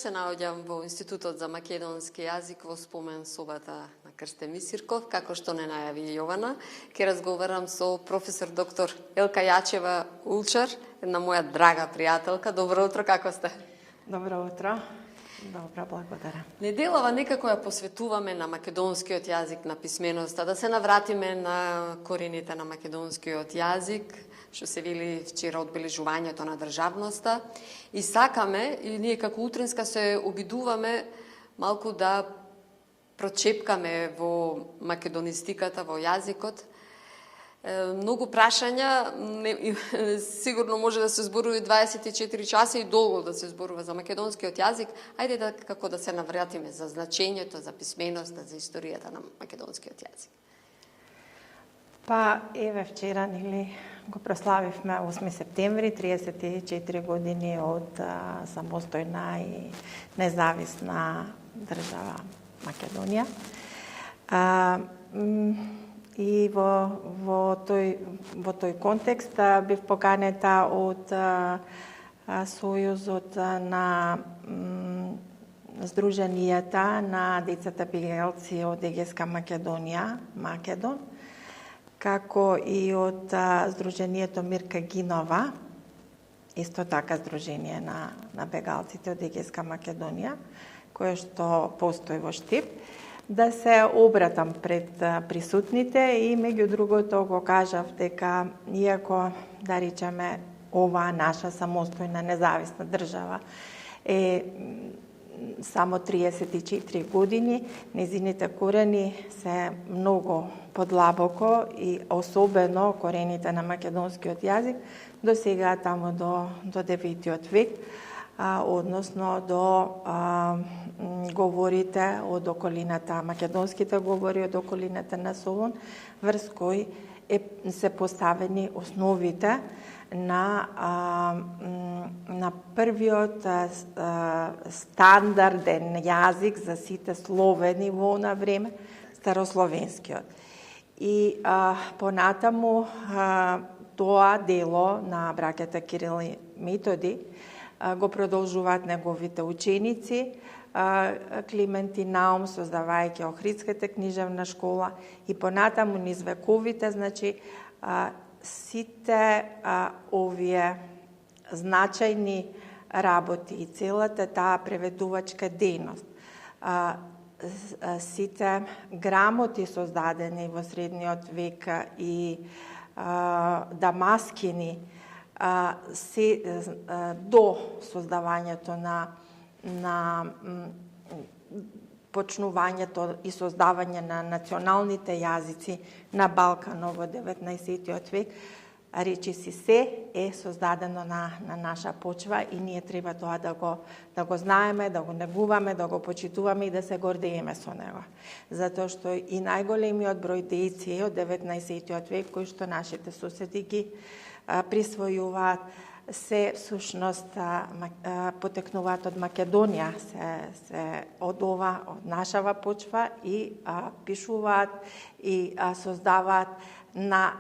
Се наоѓам во Институтот за македонски јазик во спомен собата на Крсте Мисирков, како што не најави Јована. Ке разговарам со професор доктор Елка Јачева Улчар, една моја драга пријателка. Добро утро, како сте? Добро утро. Добро, благодарам. Неделава некако ја посветуваме на македонскиот јазик, на писменоста, да се навратиме на корените на македонскиот јазик, што се вели вчера одбележувањето на државноста. И сакаме, и ние како утринска се обидуваме малку да прочепкаме во македонистиката, во јазикот. Многу прашања, сигурно може да се зборува 24 часа и долго да се зборува за македонскиот јазик. Ајде да како да се навратиме за значењето, за писменоста, за историјата на македонскиот јазик. Па, еве вчера, го прославивме 8 септември, 34 години од самостојна и независна држава Македонија. И во тој контекст бив поканета од Сојузот на Сдруженијата на децата бегалци од Егејска Македонија, Македон, како и од Сдруженијето Мирка Гинова, исто така Сдружение на бегалците од Егејска Македонија, кое што постои во Штип, да се обратам пред присутните и меѓу другото го кажав дека иако да речеме оваа наша самостојна независна држава е само 34 години, незините корени се многу подлабоко и особено корените на македонскиот јазик до сега таму до 9 век, односно до говорите од околината, македонските говори од околината на Солун, врз кој се поставени основите на првиот стандарден јазик за сите словени во она време, старословенскиот. И понатаму тоа дело на браќата Кирил и Методи го продолжуваат неговите ученици, Климент и Наум, создавајќи Охридската книжевна школа и понатаму низ вековите, значи сите овие значајни работи и целата таа преведувачка дејност, сите грамоти создадени во средниот век и дамаскини се до создавањето на почнувањето и создавање на националните јазици на Балкано во 19 век, речиси се е создадено на наша почва и ние треба тоа да го знаеме, да го негуваме, да го почитуваме и да се гордееме со него. Затоа што и најголемиот број дејци од 19 век кои што нашите соседи ги присвојуваат се всушност потекнуваат од Македонија, се од нашава почва и пишуваат и создаваат на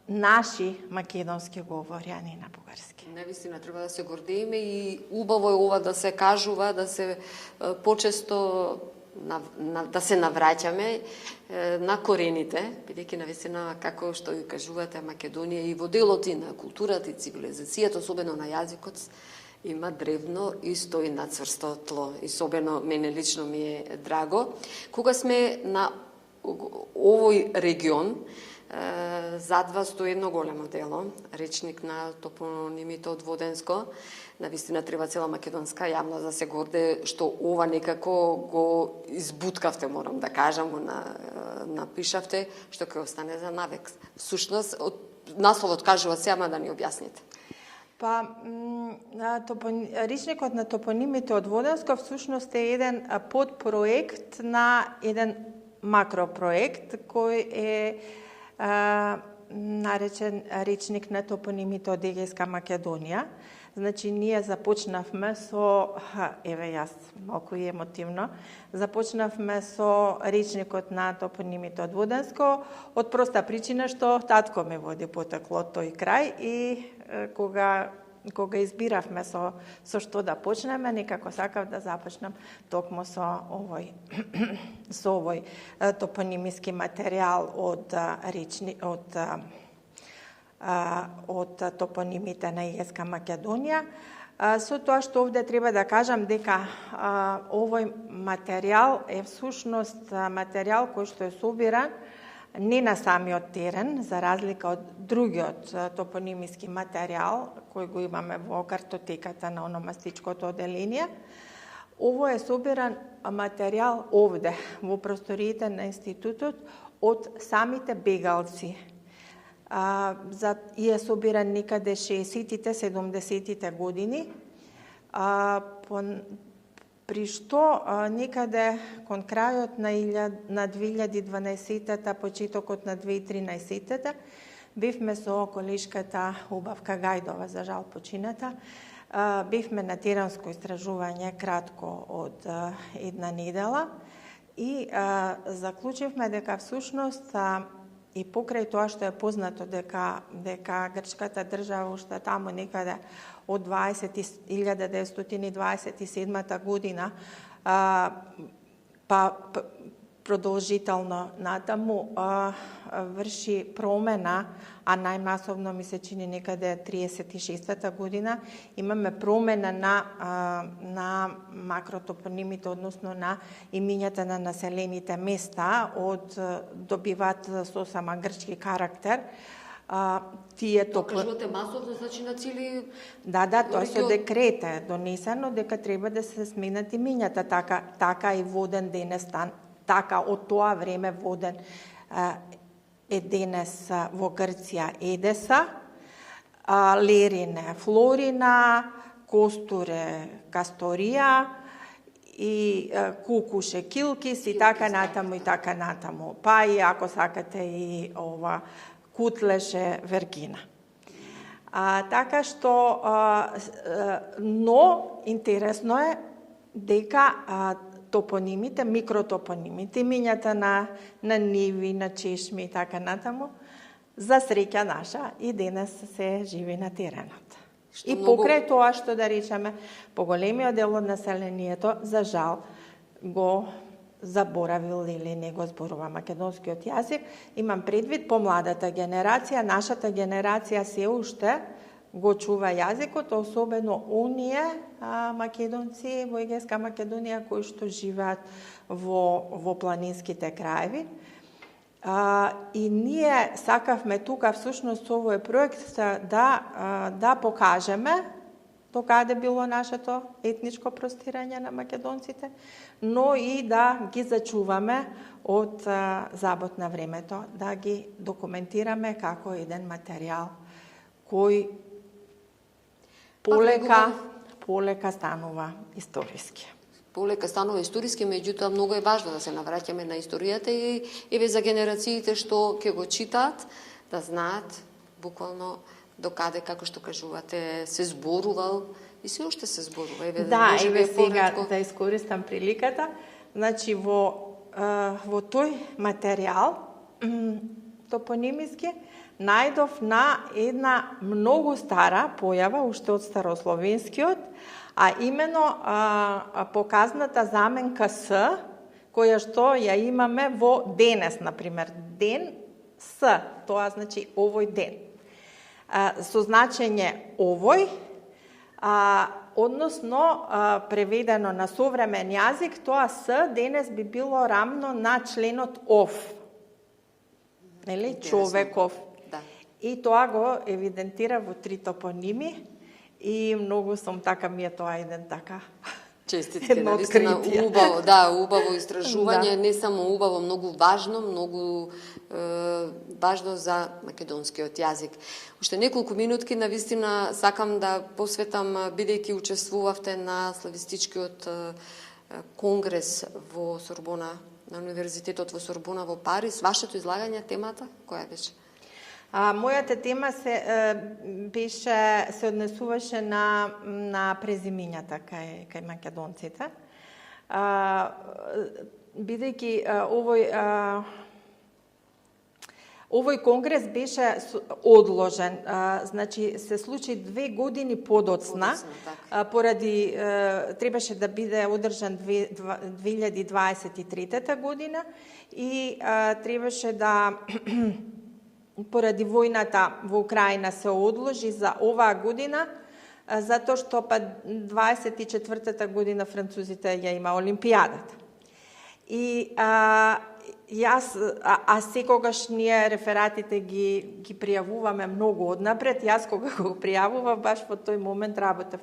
наши македонски говори, а не на бугарски. Навистина треба да се гордееме и убаво е ова да се кажува, да се почесто да се навраќаме на корените, бидејќи навистина, како што ви кажувате, Македонија и во делот и на културата и цивилизацијата, особено на јазикот, има древно и стои на цврсто тло. И особено мене лично ми е драго. Кога сме на овој регион, зад вас стои едно големо дело, речник на топонимите од Воденско. Навистина треба цела македонска јавност да се горде што ова некако го избуткавте, морам да кажам, го напишавте, што ќе остане за навек. Всушност, насловот кажува се, ама да ни објасните. Па, речникот на топонимите од Воденско всушност е еден подпроект на еден макропроект кој е наречен речник на топонимите од Егејска Македонија. Значи, ние започнавме со, еве јас малку и емотивно, започнавме со речникот на топонимите од Воденско, од проста причина што татко ме води потекло тој крај и кога кога избиравме со што да почнеме, некако сакав да започнам токму со овој топонимиски материјал од топонимите на Егејска Македонија. Со тоа што овде треба да кажам дека овој материјал е всушност материјал кој што е собиран не на самиот терен, за разлика од другиот топонимиски материјал кој го имаме во картотеката на ономастичкото оделение. Ово е собиран материјал овде, во просториите на институтот, од самите бегалци. И е собиран некаде 60-тите, 70-тите години, при што некаде кон крајот на 2012-та, почетокот на 2013-та, бевме со колешката Убавка Гајдова, за жал почината, бевме на теренско истражување кратко од една недела и заклучивме дека всушност и покрај тоа што е познато дека грчката држава уште таму некаде од 1927 година продолжително натаму врши промена, а најмасовно ми се чини некаде 36-та година, имаме промена на макротопонимите, односно на имињата на населените места, добиваат сосема грчки карактер. Кажувате масовно, значи на цели... Да, тоа со декрет е донесено дека треба да се сменат имињата, така и воден денес така од тоа време воден е денес во Грција Едеса, Лерин е Флорина, Костур е Касторија и Кукуш е Килкис и така натаму. Па и ако сакате и Кутлеш е Вергина. Така што, но интересно е дека топонимите, микротопонимите, имињата на ниви, на чешми и така натаму, за среќа наша и денес се живи на теренот. И покрај тоа што да речеме, поголемиот дел од населението, за жал, го заборавил или не го зборува македонскиот јазик. Имам предвид помладата генерација, нашата генерација се уште го чува јазикот, особено оние македонци во Егејска Македонија кои што живеат во планинските краеви. И ние сакавме тука всушност со овој проект да покажеме докаде било нашето етничко простирање на македонците, но и да ги зачуваме од забот на времето, да ги документираме како еден материјал кој полека станува историски. Полека станува историски, меѓутоа многу е важно да се навраќаме на историјата и еве за генерациите што ќе го читаат, да знаат буквално докаде, како што кажувате, се зборувал и се уште се зборува. Еве сега да искористам приликата. Значи во тој материјал топонимиски најдов на една многу стара појава, уште од старословенскиот, а имено показната заменка с, која што ја имаме во денес, например, ден с, тоа значи овој ден. Со значење овој, односно преведено на современ јазик, тоа с денес би било рамно на членот ов. Нели? Човеков. Да. И тоа го евидентира во три топоними и многу сум така, ми е тоа еден така честитки, навистина убаво, убаво истражување, не само убаво, многу важно за македонскиот јазик. Уште неколку минутки, навистина сакам да посветам, бидејќи учествувавте на славистичкиот конгрес во Сорбона, на Универзитетот во Сорбона во Париз, вашето излагање, темата, која беше? Мојата тема се однесуваше на презимињата кај македонците. Бидејќи Овој конгрес беше одложен, значи се случи 2 години подоцна, поради требаше да биде одржан 2023 година и требаше да поради војната во Украина се одложи за оваа година, затоа што па 24-та година французите ја има Олимпијадата. И секогаш ние рефератите ги пријавуваме многу однапред. Јас кога го пријавував, баш во тој момент работев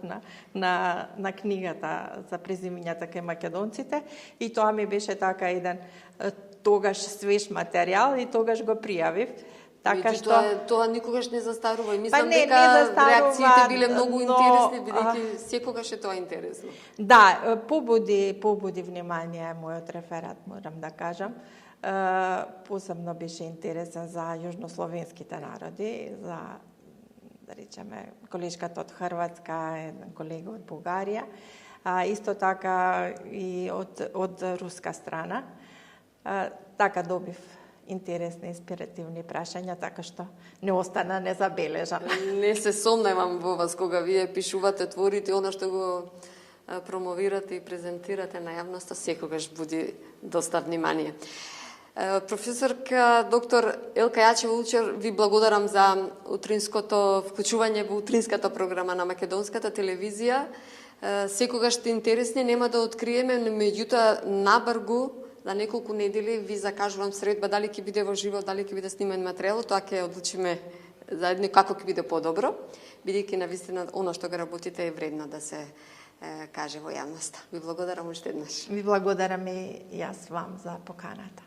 на книгата за презимињата кај македонците и тоа ми беше така еден тогаш свеж материјал и тогаш го пријавив. Така што тоа никогаш не застарува и мислам дека реакциите биле многу интересни, бидејќи секогаш е тоа интересно. Да, побуди внимание мојот реферат, морам да кажам. Посебно беше интересен за јужнословенските народи, за, да речеме, колешката од Хрватска, еден колега од Бугарија, исто така и од руска страна. Така добив интересни, инспиративни прашања, така што не остана незабележано. Не се сомневам во вас кога вие пишувате, творите, она што го промовирате и презентирате на јавноста, секогаш буди доста внимание. Професорка доктор Елка Јачева-Улчер, ви благодарам за утринското вклучување во утринската програма на македонската телевизија. Секогаш сте интересни, нема да откриеме, меѓутоа набргу за неколку недели ви закажувам средба, дали ќе биде во живо, дали ќе биде снимен материјал, тоа ќе одлучиме заедно како ќе биде подобро, бидејќи навистина она што го работите е вредно да се каже во јавноста. Ви благодарам уште еднаш. Ви благодарам и јас вам за поканата.